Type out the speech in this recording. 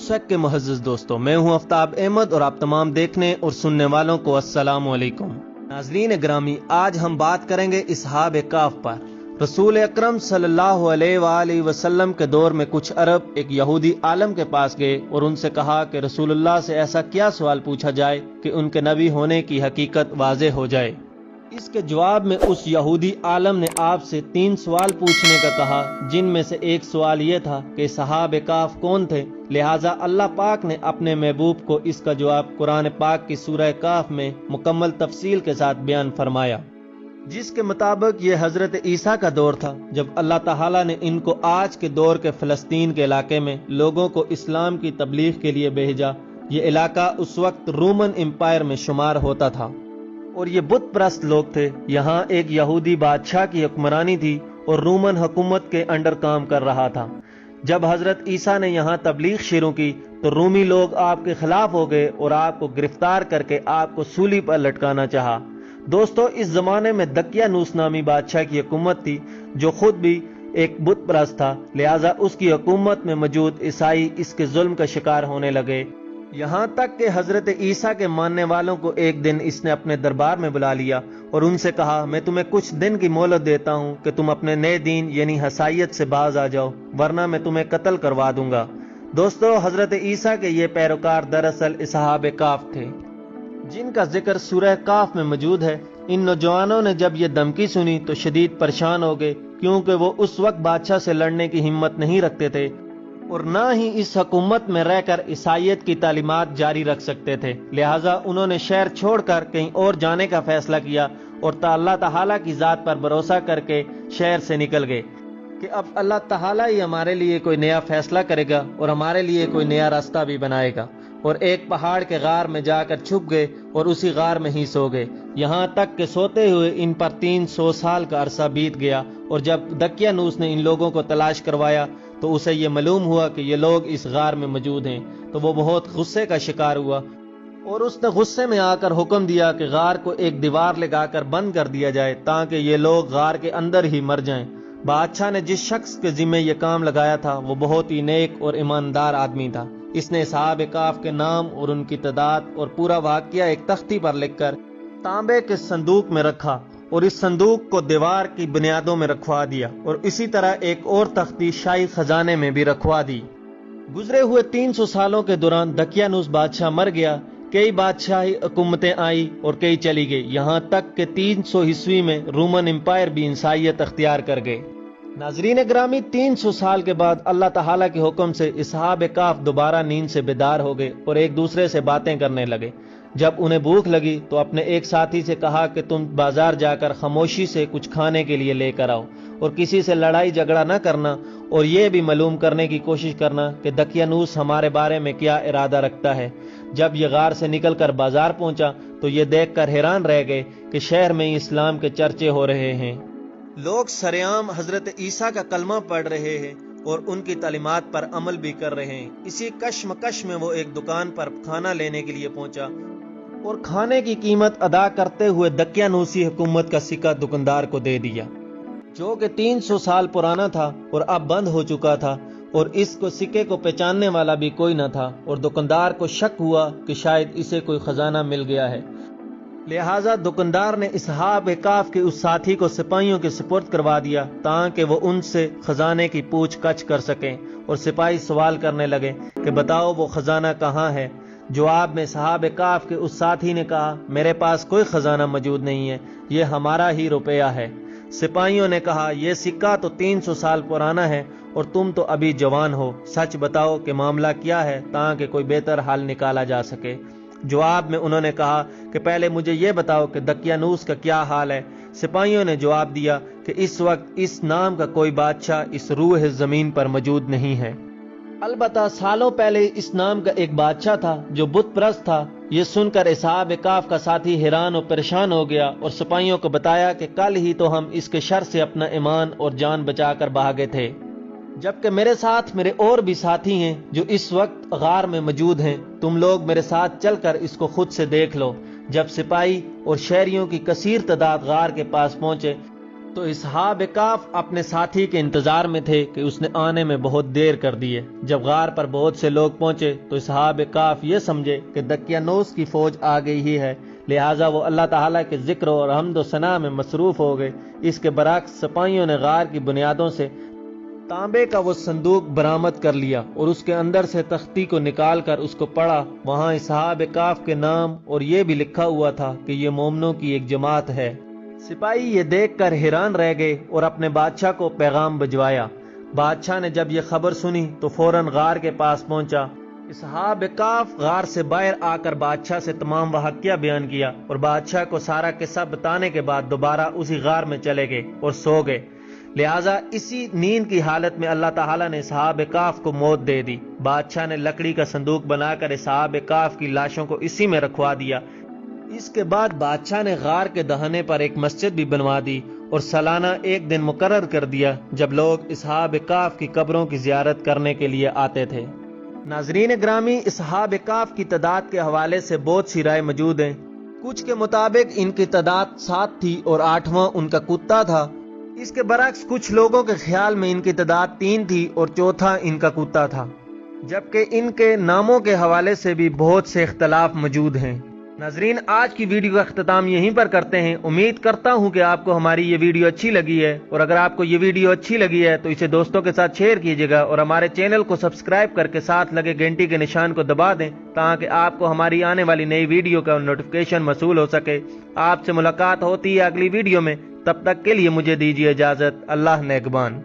शक के मुअज़्ज़िज़ दोस्तों, मैं हूं आफ्ताब अहमद और आप तमाम देखने और सुनने वालों को अस्सलाम वालेकुम। नाज़रीन ग्रामी, आज हम बात करेंगे इसहाब काफ पर। रसूल अकरम सल्लल्लाहु अलैहि वसल्लम के दौर में कुछ अरब एक यहूदी आलम के पास गए और उनसे कहा कि रसूलुल्लाह से ऐसा क्या सवाल पूछा जाए कि उनके नबी होने की हकीकत वाज़ेह हो जाए। इसके जवाब में उस यहूदी आलम ने आपसे 3 सवाल पूछने का कहा, जिनमें से एक सवाल ये था कि सहाब काफ कौन थे। लिहाजा अल्लाह पाक ने अपने महबूब को इसका जवाब कुरान पाक की सूरह काफ में मुकम्मल तफसील के साथ बयान फरमाया, जिसके मुताबिक ये हजरत ईसा का दौर था जब अल्लाह ताला ने इनको आज के दौर के फ़लस्तीन के इलाके में लोगों को इस्लाम की तबलीग के लिए भेजा। ये इलाका उस वक्त रोमन एम्पायर में शुमार होता था और ये बुत परस्त लोग थे। यहाँ एक यहूदी बादशाह की हुक्मरानी थी और रोमन हुकूमत के अंडर काम कर रहा था। जब हजरत ईसा ने यहाँ तबलीग शुरू की तो रूमी लोग आपके खिलाफ हो गए और आपको गिरफ्तार करके आपको सूली पर लटकाना चाहा। दोस्तों, इस जमाने में दकियानूस नामी बादशाह की हुकूमत थी जो खुद भी एक बुत परस्त था। लिहाजा उसकी हुकूमत में मौजूद ईसाई इसके जुल्म का शिकार होने लगे। यहाँ तक कि हजरत ईसा के मानने वालों को एक दिन इसने अपने दरबार में बुला लिया और उनसे कहा, मैं तुम्हें कुछ दिन की मोहलत देता हूँ कि तुम अपने नए दीन यानी हसायत से बाज आ जाओ, वरना मैं तुम्हें कत्ल करवा दूंगा। दोस्तों, हजरत ईसा के ये पैरोकार दरअसल इसहाब काफ थे, जिनका जिक्र सूरह काफ में मौजूद है। इन नौजवानों ने जब ये धमकी सुनी तो शदीद परेशान हो गए, क्योंकि वो उस वक्त बादशाह से लड़ने की हिम्मत नहीं रखते थे और ना ही इस हुकूमत में रहकर ईसाइयत की तालीमात जारी रख सकते थे। लिहाजा उन्होंने शहर छोड़कर कहीं और जाने का फैसला किया और अल्लाह ताला की ज़ात पर भरोसा करके शहर से निकल गए कि अब अल्लाह ताला ही हमारे लिए कोई नया फैसला करेगा और हमारे लिए कोई नया रास्ता भी बनाएगा। और एक पहाड़ के गार में जाकर छुप गए और उसी गार में ही सो गए। यहाँ तक कि सोते हुए इन पर 300 साल का अरसा बीत गया और जब दकियानूस ने इन लोगों को तलाश करवाया तो उसे ये मालूम हुआ कि ये लोग इस गार में मौजूद हैं। तो वो बहुत गुस्से का शिकार हुआ और उसने गुस्से में आकर हुक्म दिया कि गार को एक दीवार लगाकर बंद कर दिया जाए ताकि ये लोग गार के अंदर ही मर जाएं। बादशाह ने जिस शख्स के जिम्मे ये काम लगाया था वो बहुत ही नेक और ईमानदार आदमी था। इसने सहाब काफ के नाम और उनकी तादाद और पूरा वाकया एक तख्ती पर लिखकर तांबे के संदूक में रखा और इस संदूक को दीवार की बुनियादों में रखवा दिया और इसी तरह एक और तख्ती शाही खजाने में भी रखवा दी। गुजरे हुए 300 सालों के दौरान दकियानूस बादशाह मर गया। कई बादशाही हुकूमतें आई और कई चली गई, यहाँ तक कि 300 ईस्वी में रोमन एम्पायर भी इंसानियत अख्तियार कर गए। नाजरीन ग्रामी, 300 साल के बाद अल्लाह ताला के हुक्म से इसहाब काफ दोबारा नींद से बेदार हो गए और एक दूसरे से बातें करने लगे। जब उन्हें भूख लगी तो अपने एक साथी से कहा कि तुम बाजार जाकर खामोशी से कुछ खाने के लिए लेकर आओ और किसी से लड़ाई झगड़ा न करना और ये भी मालूम करने की कोशिश करना कि दकियानूस हमारे बारे में क्या इरादा रखता है। जब ये गार से निकलकर बाजार पहुंचा तो ये देखकर हैरान रह गए कि शहर में इस्लाम के चर्चे हो रहे हैं। लोग सरेआम हजरत ईसा का कलमा पढ़ रहे हैं और उनकी तालीमात पर अमल भी कर रहे हैं। इसी कश्मकश में वो एक दुकान पर खाना लेने के लिए पहुंचा और खाने की कीमत अदा करते हुए दकियानूसी हुकूमत का सिक्का दुकानदार को दे दिया, जो कि 300 साल पुराना था और अब बंद हो चुका था और इसको सिक्के को पहचानने वाला भी कोई न था। और दुकानदार को शक हुआ कि शायद इसे कोई खजाना मिल गया है। लिहाजा दुकानदार ने इसहाब काफ के उस साथी को सिपाहियों के सुपुर्द करवा दिया ताकि वो उनसे खजाने की पूछ कछ कर सकें। और सिपाही सवाल करने लगे कि बताओ वो खजाना कहाँ है। जवाब में सहाब काफ के उस साथी ने कहा, मेरे पास कोई खजाना मौजूद नहीं है, ये हमारा ही रुपया है। सिपाहियों ने कहा, यह सिक्का तो 300 साल पुराना है और तुम तो अभी जवान हो, सच बताओ कि मामला क्या है ताकि कोई बेहतर हाल निकाला जा सके। जवाब में उन्होंने कहा कि पहले मुझे ये बताओ कि दकियानूस का क्या हाल है। सिपाहियों ने जवाब दिया कि इस वक्त इस नाम का कोई बादशाह इस रूह जमीन पर मौजूद नहीं है। अलबत्ता सालों पहले इस नाम का एक बादशाह था जो बुत परस्त था। ये सुनकर इसहाब काफ का साथी हैरान और परेशान हो गया और सिपाहियों को बताया कि कल ही तो हम इसके शर से अपना ईमान और जान बचाकर भागे थे, जबकि मेरे साथ मेरे और भी साथी हैं जो इस वक्त गार में मौजूद हैं। तुम लोग मेरे साथ चलकर इसको खुद से देख लो। जब सिपाही और शहरियों की कसीर तादाद गार के पास पहुंचे تو اصحاب کہف اپنے ساتھی کے انتظار میں تھے کہ اس نے آنے میں بہت دیر کر دی ہے۔ جب غار پر بہت سے لوگ پہنچے تو اصحاب کہف یہ سمجھے کہ دقیانوس کی فوج آ گئی ہی ہے، لہٰذا وہ اللہ تعالیٰ کے ذکر اور حمد و ثنا میں مصروف ہو گئے۔ اس کے برعکس سپاہیوں نے غار کی بنیادوں سے تانبے کا وہ صندوق برآمد کر لیا اور اس کے اندر سے تختی کو نکال کر اس کو پڑھا۔ وہاں اصحاب کہف کے نام اور یہ بھی لکھا ہوا تھا کہ یہ مومنوں کی ایک جماعت ہے۔ سپاہی یہ دیکھ کر حیران رہ گئے اور اپنے بادشاہ کو پیغام بھجوایا۔ بادشاہ نے جب یہ خبر سنی تو فوراً غار کے پاس پہنچا۔ اصحاب کہف غار سے باہر آ کر بادشاہ سے تمام واقعہ بیان کیا اور بادشاہ کو سارا قصہ بتانے کے بعد دوبارہ اسی غار میں چلے گئے اور سو گئے۔ لہٰذا اسی نیند کی حالت میں اللہ تعالیٰ نے اصحاب کہف کو موت دے دی۔ بادشاہ نے لکڑی کا صندوق بنا کر اصحاب کہف کی لاشوں کو اسی میں رکھوا دیا۔ اس کے بعد بادشاہ نے غار کے دہانے پر ایک مسجد بھی بنوا دی اور سالانہ ایک دن مقرر کر دیا جب لوگ اصحاب کہف کی قبروں کی زیارت کرنے کے لیے آتے تھے۔ ناظرین گرامی، اصحاب کہف کی تعداد کے حوالے سے بہت سی رائے موجود ہیں۔ کچھ کے مطابق ان کی تعداد 7 تھی اور 8واں ان کا کتا تھا۔ اس کے برعکس کچھ لوگوں کے خیال میں ان کی تعداد 3 تھی اور چوتھا ان کا کتا تھا، جبکہ ان کے ناموں کے حوالے سے بھی بہت سے اختلاف موجود ہیں۔ ناظرین، آج کی ویڈیو کا اختتام یہیں پر کرتے ہیں۔ امید کرتا ہوں کہ آپ کو ہماری یہ ویڈیو اچھی لگی ہے، اور اگر آپ کو یہ ویڈیو اچھی لگی ہے تو اسے دوستوں کے ساتھ شیئر کیجیے گا اور ہمارے چینل کو سبسکرائب کر کے ساتھ لگے گھنٹی کے نشان کو دبا دیں تاکہ آپ کو ہماری آنے والی نئی ویڈیو کا نوٹیفیکیشن موصول ہو سکے۔ آپ سے ملاقات ہوتی ہے اگلی ویڈیو میں، تب تک کے لیے مجھے دیجیے اجازت۔ اللہ نگہبان۔